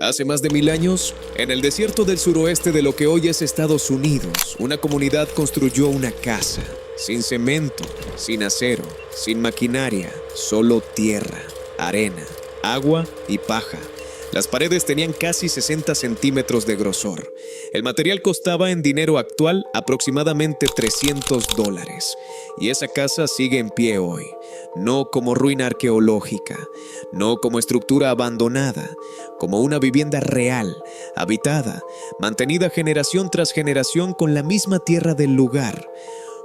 Hace más de 1000 años, en el desierto del suroeste de lo que hoy es Estados Unidos, una comunidad construyó una casa, sin cemento, sin acero, sin maquinaria, solo tierra, arena, agua y paja. Las paredes tenían casi 60 centímetros de grosor. El material costaba en dinero actual aproximadamente $300. Y esa casa sigue en pie hoy, no como ruina arqueológica, no como estructura abandonada, como una vivienda real, habitada, mantenida generación tras generación con la misma tierra del lugar.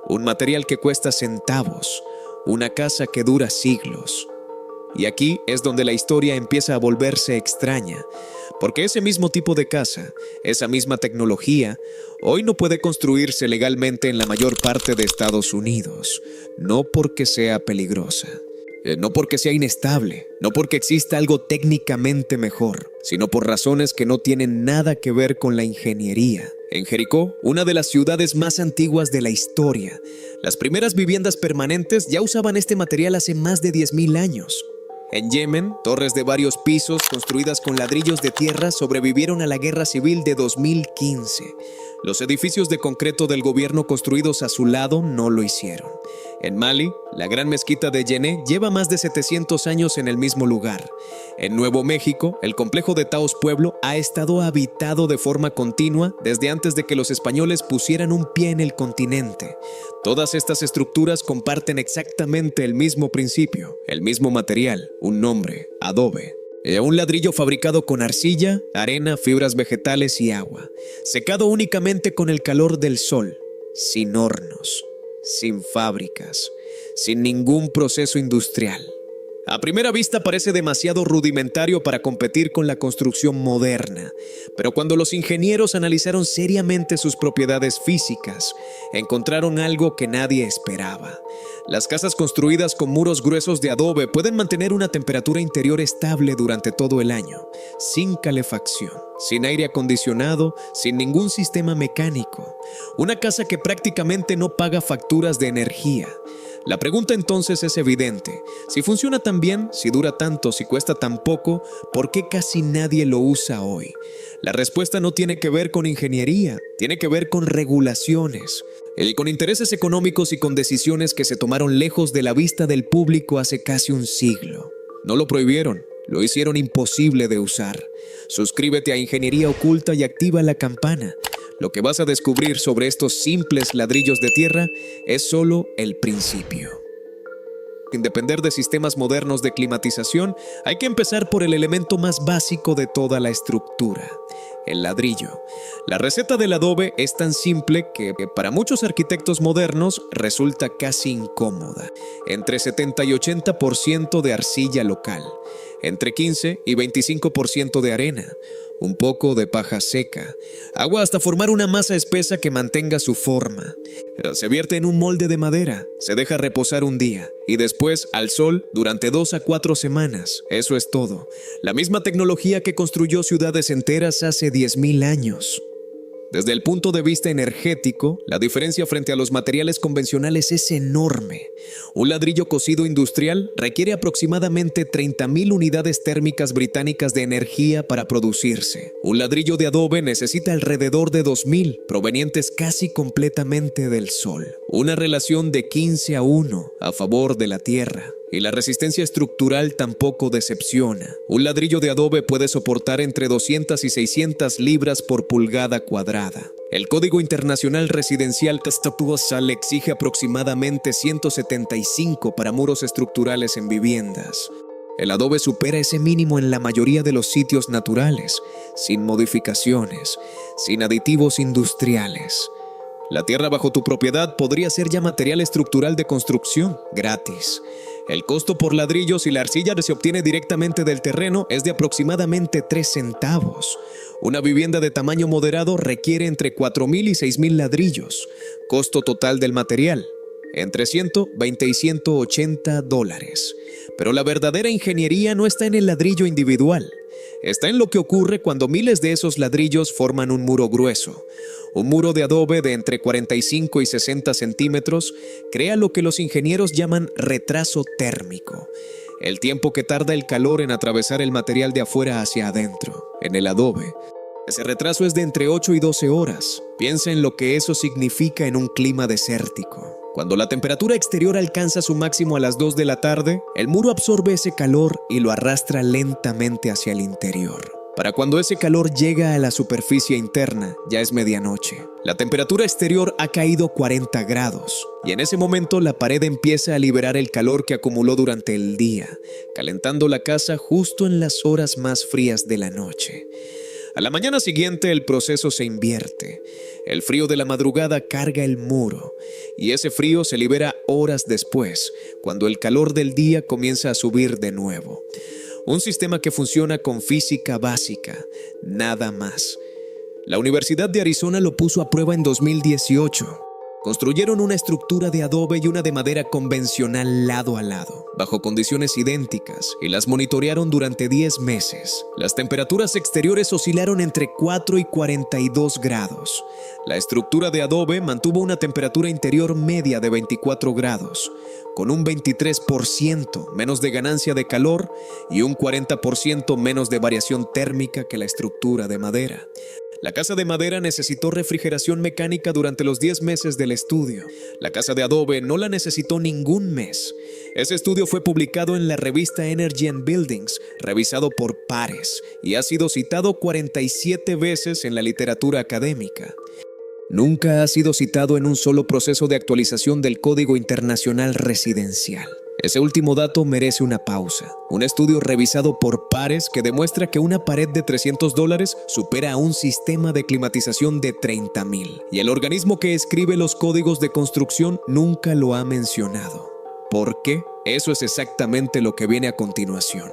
Un material que cuesta centavos, una casa que dura siglos. Y aquí es donde la historia empieza a volverse extraña, porque ese mismo tipo de casa, esa misma tecnología, hoy no puede construirse legalmente en la mayor parte de Estados Unidos, no porque sea peligrosa, no porque sea inestable, no porque exista algo técnicamente mejor, sino por razones que no tienen nada que ver con la ingeniería. En Jericó, una de las ciudades más antiguas de la historia, las primeras viviendas permanentes ya usaban este material hace más de 10.000 años. En Yemen, torres de varios pisos construidas con ladrillos de tierra sobrevivieron a la guerra civil de 2015. Los edificios de concreto del gobierno construidos a su lado no lo hicieron. En Mali, la gran mezquita de Yené lleva más de 700 años en el mismo lugar. En Nuevo México, el complejo de Taos Pueblo ha estado habitado de forma continua desde antes de que los españoles pusieran un pie en el continente. Todas estas estructuras comparten exactamente el mismo principio, el mismo material, un nombre, adobe. Un ladrillo fabricado con arcilla, arena, fibras vegetales y agua, secado únicamente con el calor del sol, sin hornos, sin fábricas, sin ningún proceso industrial. A primera vista parece demasiado rudimentario para competir con la construcción moderna, pero cuando los ingenieros analizaron seriamente sus propiedades físicas, encontraron algo que nadie esperaba. Las casas construidas con muros gruesos de adobe pueden mantener una temperatura interior estable durante todo el año, sin calefacción, sin aire acondicionado, sin ningún sistema mecánico. Una casa que prácticamente no paga facturas de energía. La pregunta entonces es evidente. Si funciona tan bien, si dura tanto, si cuesta tan poco, ¿por qué casi nadie lo usa hoy? La respuesta no tiene que ver con ingeniería, tiene que ver con regulaciones, con intereses económicos y con decisiones que se tomaron lejos de la vista del público hace casi un siglo. No lo prohibieron, lo hicieron imposible de usar. Suscríbete a Ingeniería Oculta y activa la campana. Lo que vas a descubrir sobre estos simples ladrillos de tierra es solo el principio. Sin depender de sistemas modernos de climatización, hay que empezar por el elemento más básico de toda la estructura, el ladrillo. La receta del adobe es tan simple que para muchos arquitectos modernos resulta casi incómoda. Entre 70 y 80% de arcilla local, entre 15 y 25% de arena, un poco de paja seca, agua hasta formar una masa espesa que mantenga su forma. Se vierte en un molde de madera, se deja reposar un día y después al sol durante 2 a 4 semanas. Eso es todo. La misma tecnología que construyó ciudades enteras hace 10.000 años. Desde el punto de vista energético, la diferencia frente a los materiales convencionales es enorme. Un ladrillo cocido industrial requiere aproximadamente 30.000 unidades térmicas británicas de energía para producirse. Un ladrillo de adobe necesita alrededor de 2.000, provenientes casi completamente del sol. Una relación de 15-1 a favor de la tierra. Y la resistencia estructural tampoco decepciona. Un ladrillo de adobe puede soportar entre 200 y 600 libras por pulgada cuadrada. El Código Internacional Residencial Castatuosal exige aproximadamente 175 para muros estructurales en viviendas. El adobe supera ese mínimo en la mayoría de los sitios naturales, sin modificaciones, sin aditivos industriales. La tierra bajo tu propiedad podría ser ya material estructural de construcción, gratis. El costo por ladrillos y la arcilla que se obtiene directamente del terreno es de aproximadamente 3 centavos. Una vivienda de tamaño moderado requiere entre 4.000 y 6.000 ladrillos. Costo total del material, entre $120 y $180. Pero la verdadera ingeniería no está en el ladrillo individual. Está en lo que ocurre cuando miles de esos ladrillos forman un muro grueso. Un muro de adobe de entre 45 y 60 centímetros crea lo que los ingenieros llaman retraso térmico. el tiempo que tarda el calor en atravesar el material de afuera hacia adentro. En el adobe, ese retraso es de entre 8 y 12 horas. Piensa en lo que eso significa en un clima desértico. Cuando la temperatura exterior alcanza su máximo a las 2 de la tarde, el muro absorbe ese calor y lo arrastra lentamente hacia el interior. Para cuando ese calor llega a la superficie interna, ya es medianoche. La temperatura exterior ha caído 40 grados y en ese momento la pared empieza a liberar el calor que acumuló durante el día, calentando la casa justo en las horas más frías de la noche. A la mañana siguiente el proceso se invierte. El frío de la madrugada carga el muro y ese frío se libera horas después, cuando el calor del día comienza a subir de nuevo. Un sistema que funciona con física básica, nada más. La Universidad de Arizona lo puso a prueba en 2018. Construyeron una estructura de adobe y una de madera convencional lado a lado, bajo condiciones idénticas, y las monitorearon durante 10 meses. Las temperaturas exteriores oscilaron entre 4 y 42 grados. La estructura de adobe mantuvo una temperatura interior media de 24 grados, con un 23% menos de ganancia de calor y un 40% menos de variación térmica que la estructura de madera. La casa de madera necesitó refrigeración mecánica durante los 10 meses del estudio. La casa de adobe no la necesitó ningún mes. Ese estudio fue publicado en la revista Energy and Buildings, revisado por pares, y ha sido citado 47 veces en la literatura académica. Nunca ha sido citado en un solo proceso de actualización del Código Internacional Residencial. Ese último dato merece una pausa. Un estudio revisado por pares que demuestra que una pared de $300 supera a un sistema de climatización de 30,000. Y el organismo que escribe los códigos de construcción nunca lo ha mencionado. ¿Por qué? Eso es exactamente lo que viene a continuación.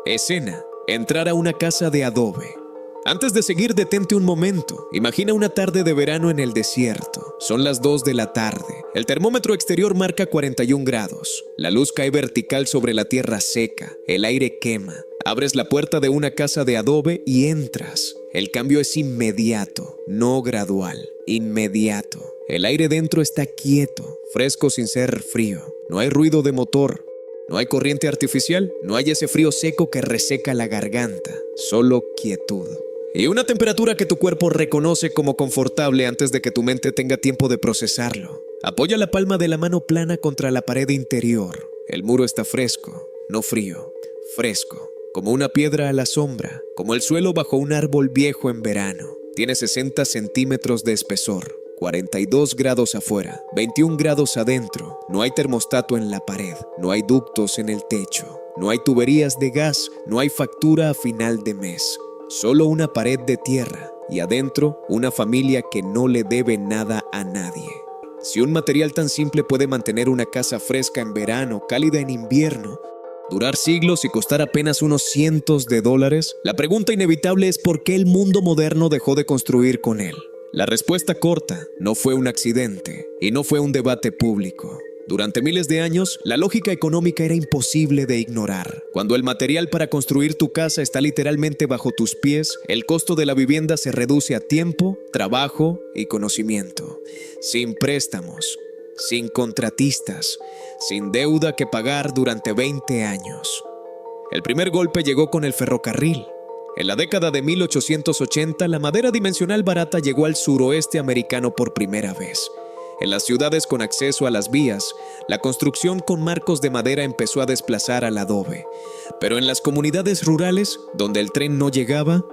Escena: entrar a una casa de adobe. Antes de seguir, detente un momento. Imagina una tarde de verano en el desierto. Son las 2 de la tarde. El termómetro exterior marca 41 grados. La luz cae vertical sobre la tierra seca. El aire quema. Abres la puerta de una casa de adobe y entras. El cambio es inmediato, no gradual. Inmediato. El aire dentro está quieto, fresco sin ser frío. No hay ruido de motor. No hay corriente artificial. No hay ese frío seco que reseca la garganta. Solo quietud. Y una temperatura que tu cuerpo reconoce como confortable antes de que tu mente tenga tiempo de procesarlo. Apoya la palma de la mano plana contra la pared interior. El muro está fresco, no frío. Fresco, como una piedra a la sombra, como el suelo bajo un árbol viejo en verano. Tiene 60 centímetros de espesor. 42 grados afuera, 21 grados adentro. No hay termostato en la pared, no hay ductos en el techo, no hay tuberías de gas, no hay factura a final de mes. Solo una pared de tierra y adentro una familia que no le debe nada a nadie. Si un material tan simple puede mantener una casa fresca en verano, cálida en invierno, durar siglos y costar apenas unos cientos de dólares, la pregunta inevitable es ¿por qué el mundo moderno dejó de construir con él? La respuesta corta: no fue un accidente y no fue un debate público. Durante miles de años, la lógica económica era imposible de ignorar. Cuando el material para construir tu casa está literalmente bajo tus pies, el costo de la vivienda se reduce a tiempo, trabajo y conocimiento. Sin préstamos, sin contratistas, sin deuda que pagar durante 20 años. El primer golpe llegó con el ferrocarril. En la década de 1880, la madera dimensional barata llegó al suroeste americano por primera vez. En las ciudades con acceso a las vías, la construcción con marcos de madera empezó a desplazar al adobe. Pero en las comunidades rurales, donde el tren no llegaba,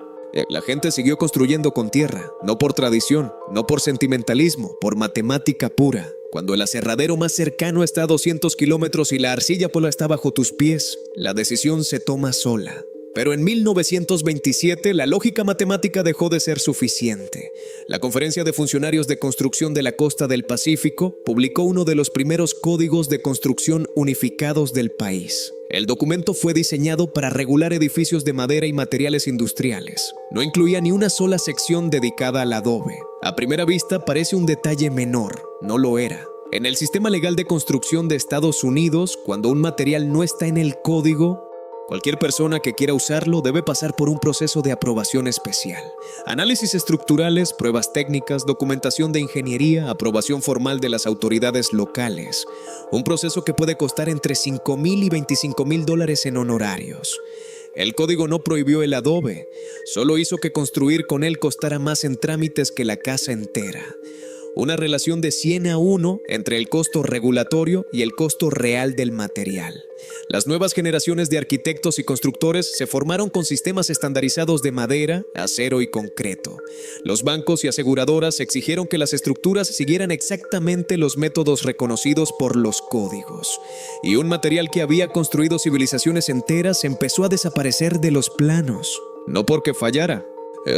la gente siguió construyendo con tierra, no por tradición, no por sentimentalismo, por matemática pura. Cuando el aserradero más cercano está a 200 kilómetros y la arcilla pola está bajo tus pies, la decisión se toma sola. Pero en 1927 la lógica matemática dejó de ser suficiente. La Conferencia de Funcionarios de Construcción de la Costa del Pacífico publicó uno de los primeros códigos de construcción unificados del país. El documento fue diseñado para regular edificios de madera y materiales industriales. No incluía ni una sola sección dedicada al adobe. A primera vista parece un detalle menor, no lo era. En el sistema legal de construcción de Estados Unidos, cuando un material no está en el código, Cualquier persona que quiera usarlo debe pasar por un proceso de aprobación especial. Análisis estructurales, pruebas técnicas, documentación de ingeniería, aprobación formal de las autoridades locales. Un proceso que puede costar entre $5,000 y $25,000 en honorarios. El código no prohibió el adobe, solo hizo que construir con él costara más en trámites que la casa entera. Una relación de 100:1 entre el costo regulatorio y el costo real del material. Las nuevas generaciones de arquitectos y constructores se formaron con sistemas estandarizados de madera, acero y concreto. Los bancos y aseguradoras exigieron que las estructuras siguieran exactamente los métodos reconocidos por los códigos. Y un material que había construido civilizaciones enteras empezó a desaparecer de los planos. No porque fallara,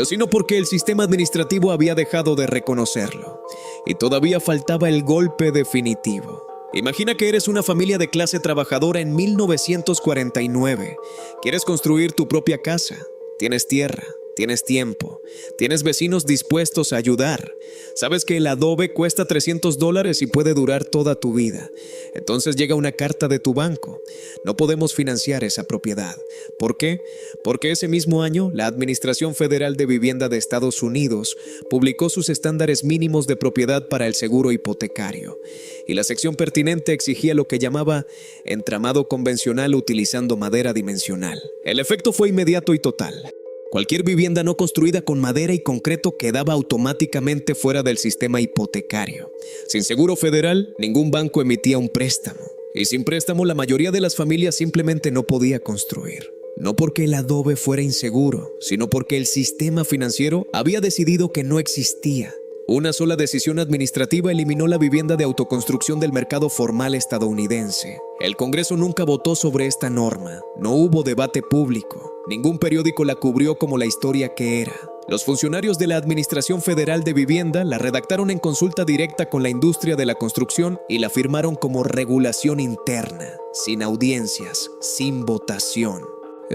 sino porque el sistema administrativo había dejado de reconocerlo. Y todavía faltaba el golpe definitivo. Imagina que eres una familia de clase trabajadora en 1949. Quieres construir tu propia casa. Tienes tierra, tienes tiempo, tienes vecinos dispuestos a ayudar. Sabes que el adobe cuesta $300 y puede durar toda tu vida. Entonces llega una carta de tu banco. No podemos financiar esa propiedad. ¿Por qué? Porque ese mismo año, la Administración Federal de Vivienda de Estados Unidos publicó sus estándares mínimos de propiedad para el seguro hipotecario. Y la sección pertinente exigía lo que llamaba entramado convencional utilizando madera dimensional. El efecto fue inmediato y total. Cualquier vivienda no construida con madera y concreto quedaba automáticamente fuera del sistema hipotecario. Sin seguro federal, ningún banco emitía un préstamo. Y sin préstamo, la mayoría de las familias simplemente no podía construir. No porque el adobe fuera inseguro, sino porque el sistema financiero había decidido que no existía. Una sola decisión administrativa eliminó la vivienda de autoconstrucción del mercado formal estadounidense. El Congreso nunca votó sobre esta norma. No hubo debate público. Ningún periódico la cubrió como la historia que era. Los funcionarios de la Administración Federal de Vivienda la redactaron en consulta directa con la industria de la construcción y la firmaron como regulación interna, sin audiencias, sin votación,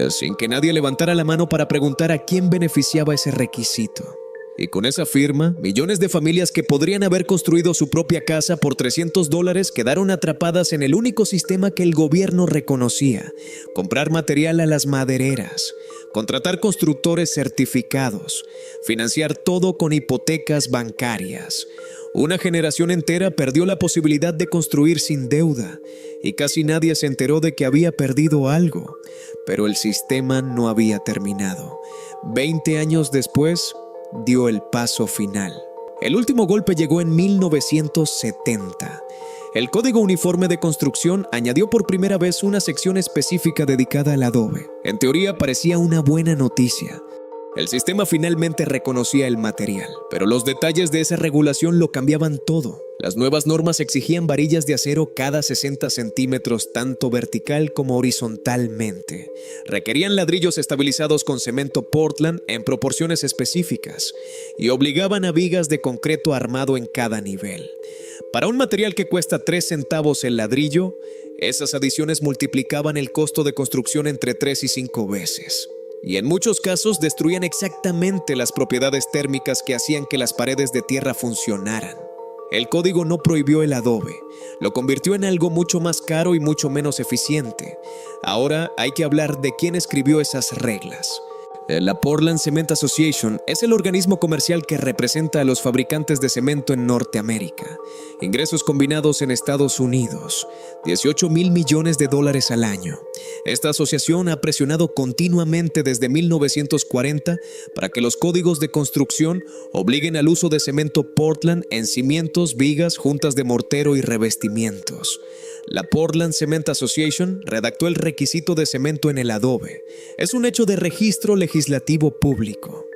sin que nadie levantara la mano para preguntar a quién beneficiaba ese requisito. Y con esa firma, millones de familias que podrían haber construido su propia casa por $300 quedaron atrapadas en el único sistema que el gobierno reconocía: comprar material a las madereras, contratar constructores certificados, financiar todo con hipotecas bancarias. Una generación entera perdió la posibilidad de construir sin deuda y casi nadie se enteró de que había perdido algo. Pero el sistema no había terminado. 20 años después, dio el paso final. El último golpe llegó en 1970. El Código Uniforme de Construcción añadió por primera vez una sección específica dedicada al adobe. En teoría parecía una buena noticia. El sistema finalmente reconocía el material, pero los detalles de esa regulación lo cambiaban todo. Las nuevas normas exigían varillas de acero cada 60 centímetros, tanto vertical como horizontalmente. Requerían ladrillos estabilizados con cemento Portland en proporciones específicas y obligaban a vigas de concreto armado en cada nivel. Para un material que cuesta 3 centavos el ladrillo, esas adiciones multiplicaban el costo de construcción entre 3 y 5 veces. Y en muchos casos destruían exactamente las propiedades térmicas que hacían que las paredes de tierra funcionaran. El código no prohibió el adobe, lo convirtió en algo mucho más caro y mucho menos eficiente. Ahora hay que hablar de quién escribió esas reglas. La Portland Cement Association es el organismo comercial que representa a los fabricantes de cemento en Norteamérica. Ingresos combinados en Estados Unidos, $18,000 millones al año. Esta asociación ha presionado continuamente desde 1940 para que los códigos de construcción obliguen al uso de cemento Portland en cimientos, vigas, juntas de mortero y revestimientos. La Portland Cement Association redactó el requisito de cemento en el adobe. Es un hecho de registro legislativo público.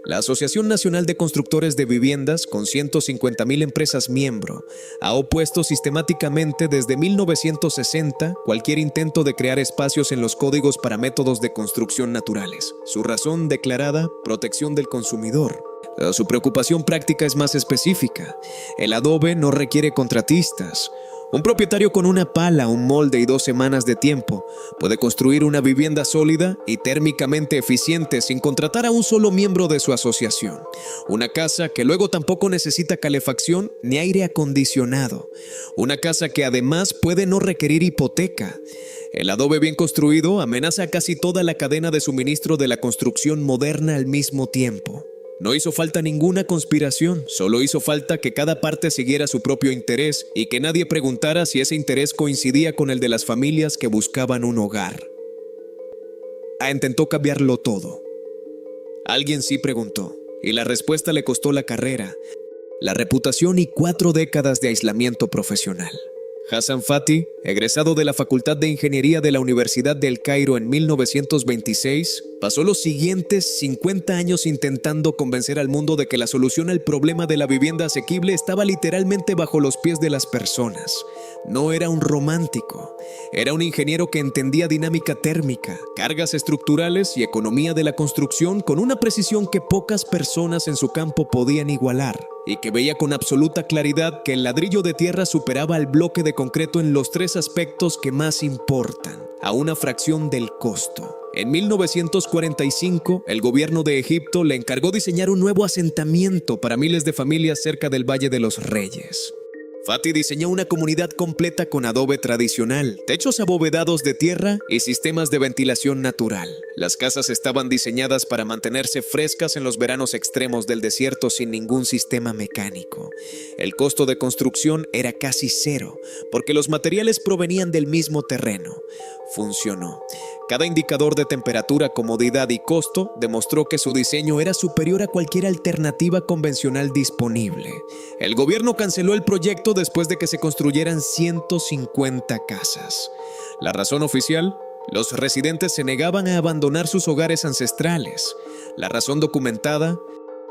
La Asociación Nacional de Constructores de Viviendas, con 150,000 empresas miembro, ha opuesto sistemáticamente desde 1960 cualquier intento de crear espacios en los códigos para métodos de construcción naturales. Su razón declarada: protección del consumidor. Su preocupación práctica es más específica. El adobe no requiere contratistas. Un propietario con una pala, un molde y 2 semanas de tiempo puede construir una vivienda sólida y térmicamente eficiente sin contratar a un solo miembro de su asociación. Una casa que luego tampoco necesita calefacción ni aire acondicionado. Una casa que además puede no requerir hipoteca. El adobe bien construido amenaza a casi toda la cadena de suministro de la construcción moderna al mismo tiempo. No hizo falta ninguna conspiración, solo hizo falta que cada parte siguiera su propio interés y que nadie preguntara si ese interés coincidía con el de las familias que buscaban un hogar. Intentó cambiarlo todo. Alguien sí preguntó, y la respuesta le costó la carrera, la reputación y 4 décadas de aislamiento profesional. Hassan Fathi, egresado de la Facultad de Ingeniería de la Universidad del Cairo en 1926, pasó los siguientes 50 años intentando convencer al mundo de que la solución al problema de la vivienda asequible estaba literalmente bajo los pies de las personas. No era un romántico, era un ingeniero que entendía dinámica térmica, cargas estructurales y economía de la construcción con una precisión que pocas personas en su campo podían igualar, y que veía con absoluta claridad que el ladrillo de tierra superaba al bloque de concreto en los 3 aspectos que más importan, a una fracción del costo. En 1945, el gobierno de Egipto le encargó diseñar un nuevo asentamiento para miles de familias cerca del Valle de los Reyes. Fathi diseñó una comunidad completa con adobe tradicional, techos abovedados de tierra y sistemas de ventilación natural. Las casas estaban diseñadas para mantenerse frescas en los veranos extremos del desierto sin ningún sistema mecánico. El costo de construcción era casi 0, porque los materiales provenían del mismo terreno. Funcionó. Cada indicador de temperatura, comodidad y costo demostró que su diseño era superior a cualquier alternativa convencional disponible. El gobierno canceló el proyecto después de que se construyeran 150 casas. La razón oficial: los residentes se negaban a abandonar sus hogares ancestrales. La razón documentada: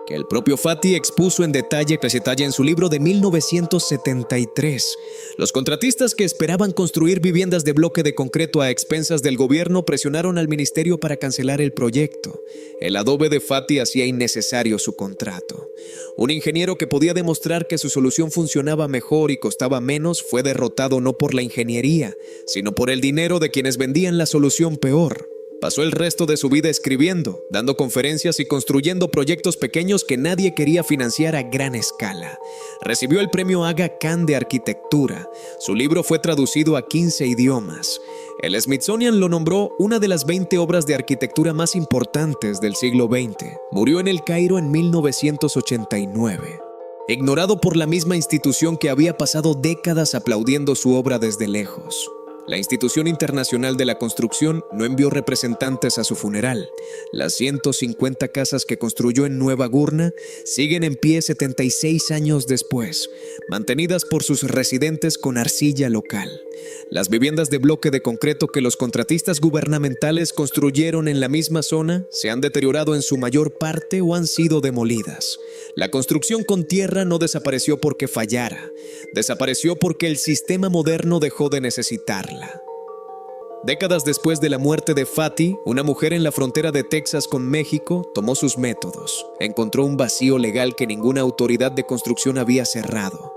que el propio Fathi expuso en detalle en su libro de 1973. Los contratistas que esperaban construir viviendas de bloque de concreto a expensas del gobierno presionaron al ministerio para cancelar el proyecto. El adobe de Fathi hacía innecesario su contrato. Un ingeniero que podía demostrar que su solución funcionaba mejor y costaba menos fue derrotado no por la ingeniería, sino por el dinero de quienes vendían la solución peor. Pasó el resto de su vida escribiendo, dando conferencias y construyendo proyectos pequeños que nadie quería financiar a gran escala. Recibió el premio Aga Khan de Arquitectura. Su libro fue traducido a 15 idiomas. El Smithsonian lo nombró una de las 20 obras de arquitectura más importantes del siglo XX. Murió en el Cairo en 1989. Ignorado por la misma institución que había pasado décadas aplaudiendo su obra desde lejos. La Institución Internacional de la Construcción no envió representantes a su funeral. Las 150 casas que construyó en Nueva Gurna siguen en pie 76 años después, mantenidas por sus residentes con arcilla local. Las viviendas de bloque de concreto que los contratistas gubernamentales construyeron en la misma zona se han deteriorado en su mayor parte o han sido demolidas. La construcción con tierra no desapareció porque fallara, desapareció porque el sistema moderno dejó de necesitarla. Décadas después de la muerte de Fathi, una mujer en la frontera de Texas con México tomó sus métodos, encontró un vacío legal que ninguna autoridad de construcción había cerrado,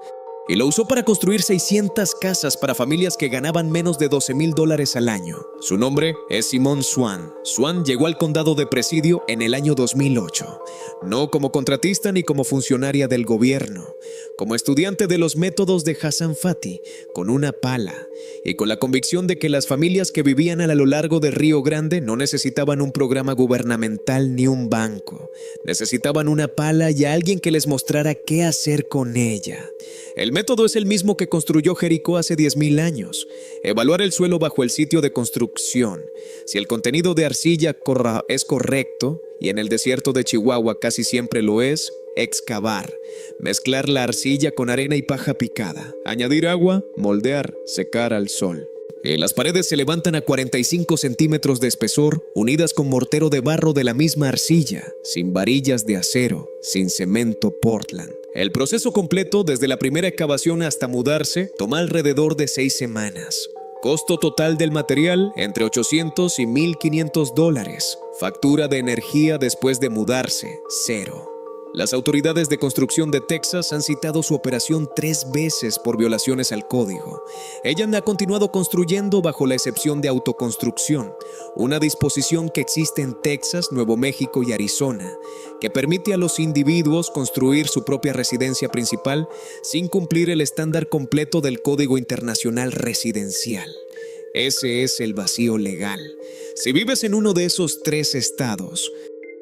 y lo usó para construir 600 casas para familias que ganaban menos de $12,000 al año. Su nombre es Simone Swan. Swan llegó al condado de Presidio en el año 2008, no como contratista ni como funcionaria del gobierno, como estudiante de los métodos de Hassan Fathi, con una pala, y con la convicción de que las familias que vivían a lo largo del Río Grande no necesitaban un programa gubernamental ni un banco. Necesitaban una pala y a alguien que les mostrara qué hacer con ella. El método es el mismo que construyó Jericó hace 10,000 años. Evaluar el suelo bajo el sitio de construcción. Si el contenido de arcilla es correcto, y en el desierto de Chihuahua casi siempre lo es, excavar. Mezclar la arcilla con arena y paja picada. Añadir agua, moldear, secar al sol. Las paredes se levantan a 45 centímetros de espesor, unidas con mortero de barro de la misma arcilla, sin varillas de acero, sin cemento Portland. El proceso completo, desde la primera excavación hasta mudarse, toma alrededor de 6 semanas. Costo total del material, entre $800 y $1,500. Factura de energía después de mudarse, 0. Las autoridades de construcción de Texas han citado su operación 3 veces por violaciones al código. Ella ha continuado construyendo bajo la excepción de autoconstrucción, una disposición que existe en Texas, Nuevo México y Arizona, que permite a los individuos construir su propia residencia principal sin cumplir el estándar completo del Código Internacional Residencial. Ese es el vacío legal. Si vives en uno de esos 3 estados,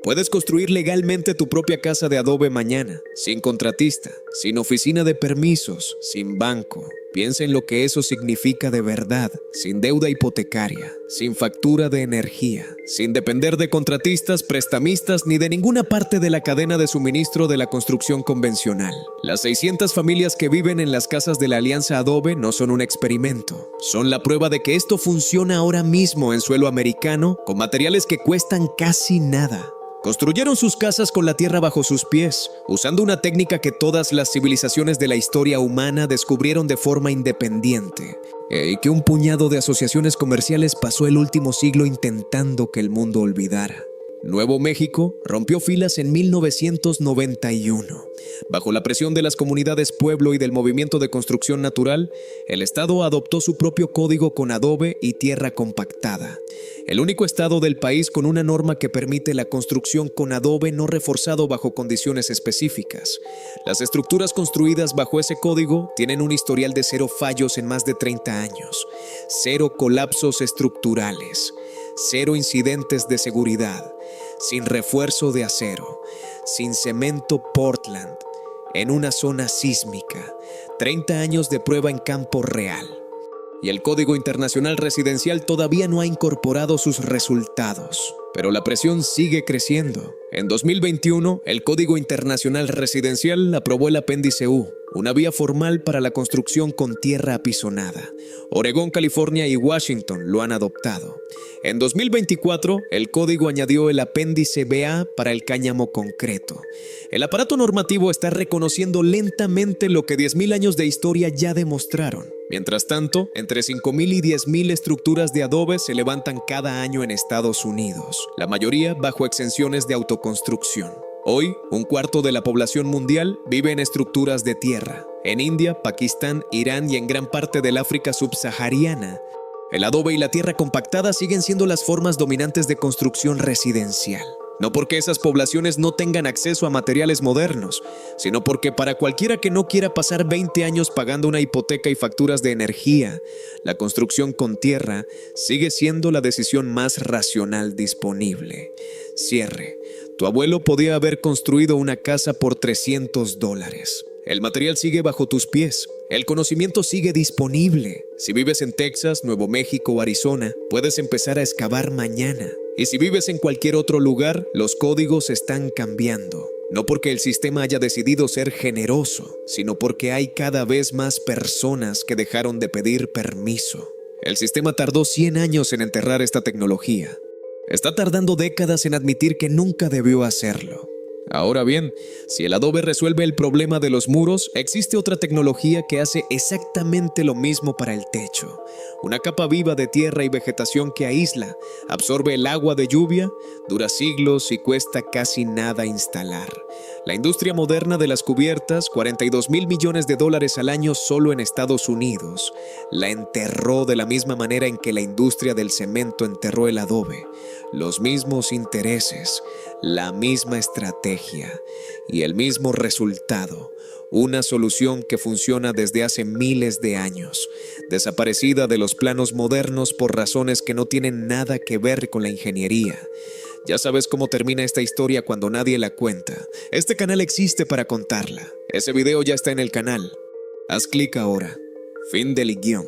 puedes construir legalmente tu propia casa de adobe mañana, sin contratista, sin oficina de permisos, sin banco. Piensa en lo que eso significa de verdad, sin deuda hipotecaria, sin factura de energía, sin depender de contratistas, prestamistas ni de ninguna parte de la cadena de suministro de la construcción convencional. Las 600 familias que viven en las casas de la Alianza Adobe no son un experimento. Son la prueba de que esto funciona ahora mismo en suelo americano con materiales que cuestan casi nada. Construyeron sus casas con la tierra bajo sus pies, usando una técnica que todas las civilizaciones de la historia humana descubrieron de forma independiente, y que un puñado de asociaciones comerciales pasó el último siglo intentando que el mundo olvidara. Nuevo México rompió filas en 1991. Bajo la presión de las comunidades pueblo y del movimiento de construcción natural, el estado adoptó su propio código con adobe y tierra compactada. El único estado del país con una norma que permite la construcción con adobe no reforzado bajo condiciones específicas. Las estructuras construidas bajo ese código tienen un historial de 0 fallos en más de 30 años, 0 colapsos estructurales, 0 incidentes de seguridad, sin refuerzo de acero, sin cemento Portland, en una zona sísmica, 30 años de prueba en campo real. Y el Código Internacional Residencial todavía no ha incorporado sus resultados, pero la presión sigue creciendo. En 2021, el Código Internacional Residencial aprobó el Apéndice U, una vía formal para la construcción con tierra apisonada. Oregón, California y Washington lo han adoptado. En 2024, el código añadió el Apéndice BA para el cáñamo concreto. El aparato normativo está reconociendo lentamente lo que 10.000 años de historia ya demostraron. Mientras tanto, entre 5.000 y 10.000 estructuras de adobe se levantan cada año en Estados Unidos, la mayoría bajo exenciones de autoconstrucción. Hoy, 1/4 de la población mundial vive en estructuras de tierra. En India, Pakistán, Irán y en gran parte del África subsahariana, el adobe y la tierra compactada siguen siendo las formas dominantes de construcción residencial. No porque esas poblaciones no tengan acceso a materiales modernos, sino porque para cualquiera que no quiera pasar 20 años pagando una hipoteca y facturas de energía, la construcción con tierra sigue siendo la decisión más racional disponible. Cierre. Tu abuelo podía haber construido una casa por $300. El material sigue bajo tus pies. El conocimiento sigue disponible. Si vives en Texas, Nuevo México o Arizona, puedes empezar a excavar mañana. Y si vives en cualquier otro lugar, los códigos están cambiando. No porque el sistema haya decidido ser generoso, sino porque hay cada vez más personas que dejaron de pedir permiso. El sistema tardó 100 años en enterrar esta tecnología. Está tardando décadas en admitir que nunca debió hacerlo. Ahora bien, si el adobe resuelve el problema de los muros, existe otra tecnología que hace exactamente lo mismo para el techo. Una capa viva de tierra y vegetación que aísla, absorbe el agua de lluvia, dura siglos y cuesta casi nada instalar. La industria moderna de las cubiertas, $42.000 millones al año solo en Estados Unidos, la enterró de la misma manera en que la industria del cemento enterró el adobe. Los mismos intereses, la misma estrategia y el mismo resultado. Una solución que funciona desde hace miles de años, desaparecida de los planos modernos por razones que no tienen nada que ver con la ingeniería. Ya sabes cómo termina esta historia cuando nadie la cuenta. Este canal existe para contarla. Ese video ya está en el canal. Haz clic ahora. Fin del guión.